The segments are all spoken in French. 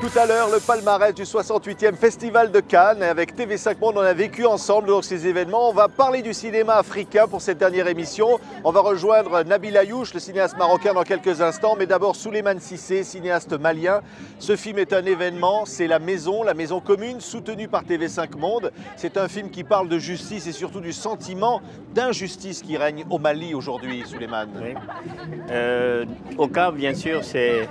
Tout à l'heure, le palmarès du 68e Festival de Cannes. Et avec TV5 Monde, on a vécu ensemble donc, ces événements. On va parler du cinéma africain pour cette dernière émission. On va rejoindre Nabil Ayouch, le cinéaste marocain, dans quelques instants. Mais d'abord, Souleymane Cissé, cinéaste malien. Ce film est un événement, c'est La Maison commune, soutenue par TV5 Monde. C'est un film qui parle de justice et surtout du sentiment d'injustice qui règne au Mali aujourd'hui, Souleymane. Oui. Au cas, bien sûr, c'est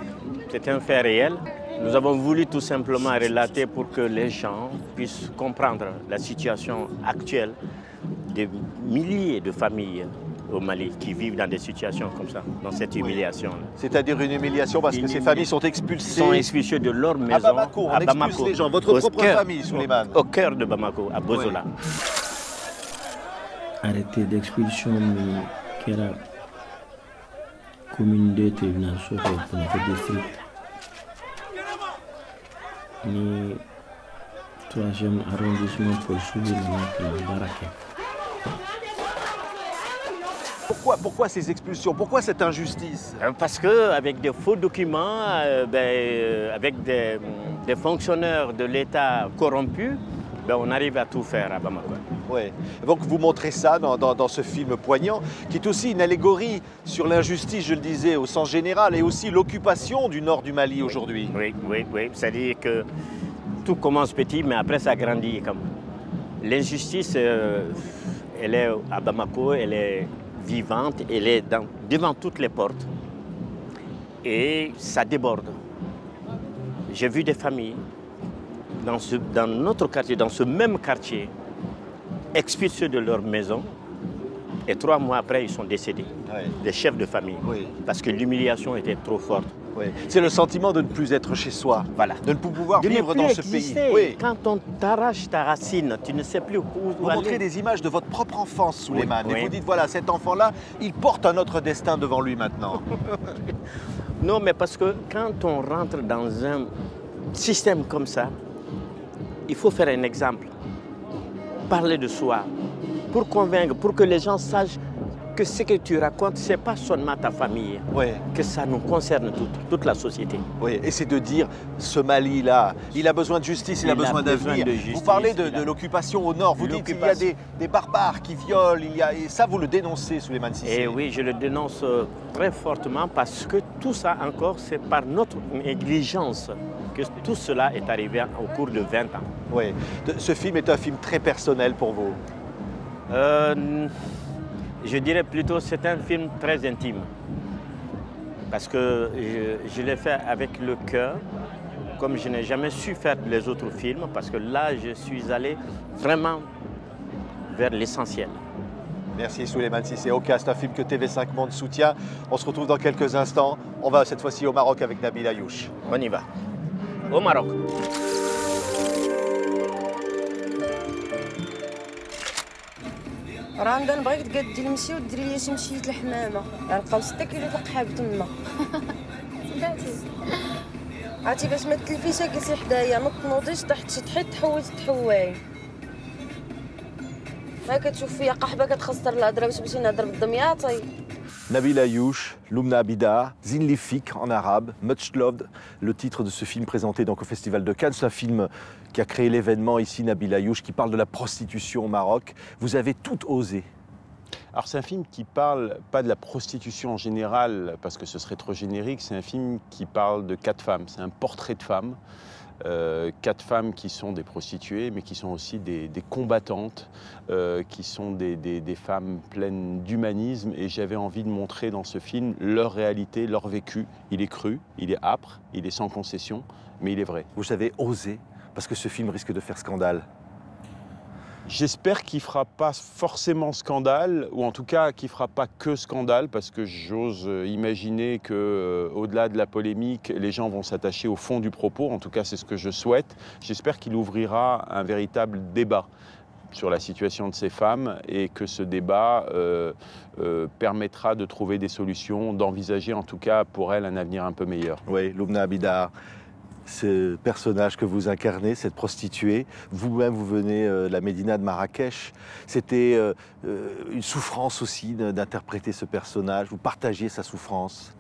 un fait réel. Nous avons voulu tout simplement relater pour que les gens puissent comprendre la situation actuelle des milliers de familles au Mali qui vivent dans des situations comme ça, dans cette humiliation. C'est-à-dire une humiliation parce que ces familles sont expulsées. Ils sont expulsés de leur maison. À Bamako, on expulse les gens. Votre propre famille, Souleymane. Au cœur de Bamako, à Bozola. Arrêté d'expulsion, mais qui era commune de tribunal pour notre district. Ni 3e arrondissement pour subir le Baraké. Pourquoi ces expulsions? Pourquoi cette injustice? Parce qu'avec des faux documents, avec des fonctionnaires de l'État corrompus, on arrive à tout faire à Bamako. Oui. Donc vous montrez ça dans ce film poignant, qui est aussi une allégorie sur l'injustice, je le disais, au sens général, et aussi l'occupation du nord du Mali aujourd'hui. Oui. C'est-à-dire que tout commence petit, mais après ça grandit. L'injustice, elle est à Bamako, elle est vivante, elle est devant toutes les portes. Et ça déborde. J'ai vu des familles dans notre quartier, dans ce même quartier, expulsés de leur maison, et 3 mois après, ils sont décédés, des chefs de famille, parce que l'humiliation était trop forte. C'est le sentiment de ne plus être chez soi, de ne plus pouvoir vivre dans ce pays. Quand on t'arrache ta racine, tu ne sais plus où vous aller. montrez des images de votre propre enfance, Souleymane, et vous dites, voilà, cet enfant-là, il porte un autre destin devant lui maintenant. Non, mais parce que quand on rentre dans un système comme ça, il faut faire un exemple. Parler de soi, pour convaincre, pour que les gens sachent que ce que tu racontes, ce n'est pas seulement ta famille, que ça nous concerne toute la société. Oui, et c'est de dire, ce Mali-là, il a besoin de justice, il a besoin d'avenir. Vous parlez de l'occupation au nord, vous dites qu'il y a des barbares qui violent, et ça vous le dénoncez, Souleymane Cissé. Et oui, je le dénonce très fortement parce que tout ça encore, c'est par notre négligence que tout cela est arrivé au cours de 20 ans. Oui, ce film est un film très personnel pour vous. Je dirais plutôt c'est un film très intime. Parce que je l'ai fait avec le cœur, comme je n'ai jamais su faire les autres films, parce que là, je suis allé vraiment vers l'essentiel. Merci Souleymane Cissé. Oka, c'est un film que TV5 Monde soutient. On se retrouve dans quelques instants. On va cette fois-ci au Maroc avec Nabil Ayouch. On y va. Au Maroc. راه عندنا نبغيك تقادي المشي وديري لي شي مشية الحمامة، غنبقاو 6 كيلو د القحاب تما. صدقتي. عرفتي باش ما تلفيش جلسي حدايا، ما تنوضيش تحت شي تحيد تحوسي تحواي. ما كتشوف فيا قحبة كتخسر الهضرة باش نهضر بالدمياطي. Nabil Ayouch, Lumna Abida, Zinlifik en arabe, Much Loved, le titre de ce film présenté donc au Festival de Cannes. C'est un film qui a créé l'événement ici, Nabil Ayouch, qui parle de la prostitution au Maroc. Vous avez tout osé. Alors c'est un film qui parle pas de la prostitution en général, parce que ce serait trop générique, c'est un film qui parle de 4 femmes, c'est un portrait de femmes. 4 femmes qui sont des prostituées, mais qui sont aussi des combattantes, qui sont des femmes pleines d'humanisme. Et j'avais envie de montrer dans ce film leur réalité, leur vécu. Il est cru, il est âpre, il est sans concession, mais il est vrai. Vous avez osé, parce que ce film risque de faire scandale. J'espère qu'il ne fera pas forcément scandale, ou en tout cas qu'il ne fera pas que scandale, parce que j'ose imaginer qu'au-delà de la polémique, les gens vont s'attacher au fond du propos. En tout cas, c'est ce que je souhaite. J'espère qu'il ouvrira un véritable débat sur la situation de ces femmes et que ce débat permettra de trouver des solutions, d'envisager en tout cas pour elles un avenir un peu meilleur. Oui, Lumna Abida. Ce personnage que vous incarnez, cette prostituée, vous-même vous venez de la Médina de Marrakech, c'était une souffrance aussi d'interpréter ce personnage, vous partagiez sa souffrance.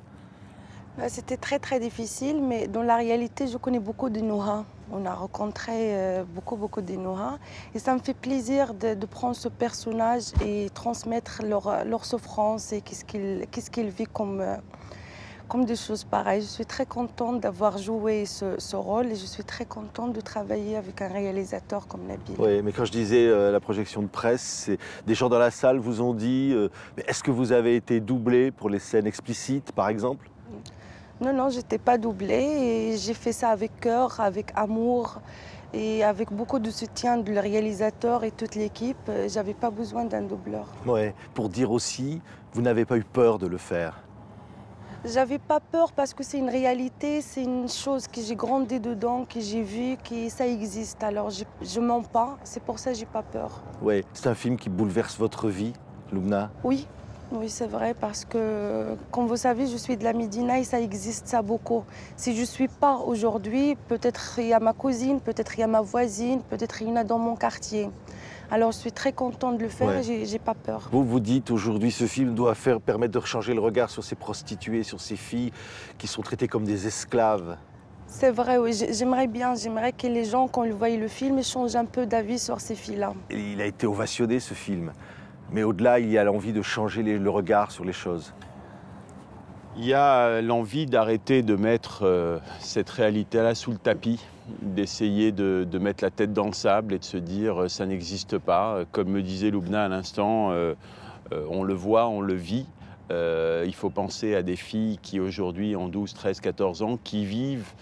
C'était très difficile, mais dans la réalité, je connais beaucoup de Noha. On a rencontré beaucoup de Noha. Et ça me fait plaisir de prendre ce personnage et transmettre leur souffrance et qu'est-ce qu'ils vivent comme des choses pareilles. Je suis très contente d'avoir joué ce rôle et je suis très contente de travailler avec un réalisateur comme Nabil. Oui, mais quand je disais la projection de presse, des gens dans la salle vous ont dit est-ce que vous avez été doublé pour les scènes explicites, par exemple? Non, je n'étais pas doublée et j'ai fait ça avec cœur, avec amour et avec beaucoup de soutien du réalisateur et toute l'équipe. Je n'avais pas besoin d'un doubleur. Ouais, pour dire aussi, vous n'avez pas eu peur de le faire? J'avais pas peur parce que c'est une réalité, c'est une chose que j'ai grandi dedans, que j'ai vu, que ça existe. Alors je mens pas, c'est pour ça que j'ai pas peur. Oui, c'est un film qui bouleverse votre vie, Loubna? Oui, c'est vrai, parce que, comme vous savez, je suis de la Médina et ça existe, ça beaucoup. Si je ne suis pas aujourd'hui, peut-être il y a ma cousine, peut-être il y a ma voisine, peut-être il y en a dans mon quartier. Alors, je suis très contente de le faire et j'ai pas peur. Vous dites aujourd'hui, ce film doit permettre de changer le regard sur ces prostituées, sur ces filles qui sont traitées comme des esclaves. C'est vrai, oui, j'aimerais que les gens, quand ils voient le film, changent un peu d'avis sur ces filles-là. Il a été ovationné, ce film. Mais au-delà, il y a l'envie de changer le regard sur les choses. Il y a l'envie d'arrêter de mettre cette réalité-là sous le tapis, d'essayer de mettre la tête dans le sable et de se dire ça n'existe pas. Comme me disait Loubna à l'instant, on le voit, on le vit. Il faut penser à des filles qui aujourd'hui ont 12, 13, 14 ans, qui vivent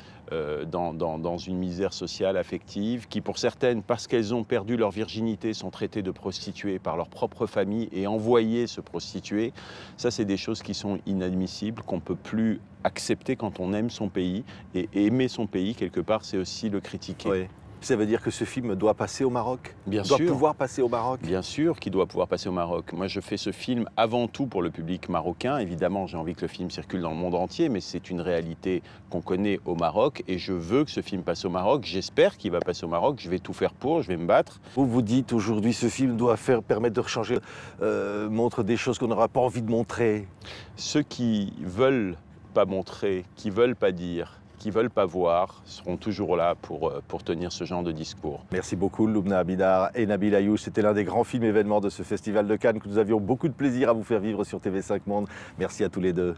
dans une misère sociale, affective, qui pour certaines, parce qu'elles ont perdu leur virginité, sont traitées de prostituées par leur propre famille et envoyées se prostituer. Ça, c'est des choses qui sont inadmissibles, qu'on ne peut plus accepter quand on aime son pays. Et aimer son pays, quelque part, c'est aussi le critiquer. Oui. Ça veut dire que ce film doit passer au Maroc? Bien sûr. Doit pouvoir passer au Maroc? Bien sûr qu'il doit pouvoir passer au Maroc. Moi, je fais ce film avant tout pour le public marocain. Évidemment, j'ai envie que le film circule dans le monde entier, mais c'est une réalité qu'on connaît au Maroc et je veux que ce film passe au Maroc. J'espère qu'il va passer au Maroc. Je vais tout faire pour, je vais me battre. Vous dites aujourd'hui, ce film doit permettre de changer, montre des choses qu'on n'aura pas envie de montrer. Ceux qui veulent pas montrer, qui veulent pas dire, qui ne veulent pas voir, seront toujours là pour tenir ce genre de discours. Merci beaucoup Loubna Abidar et Nabil Ayouch. C'était l'un des grands films événements de ce Festival de Cannes que nous avions beaucoup de plaisir à vous faire vivre sur TV5 Monde. Merci à tous les deux.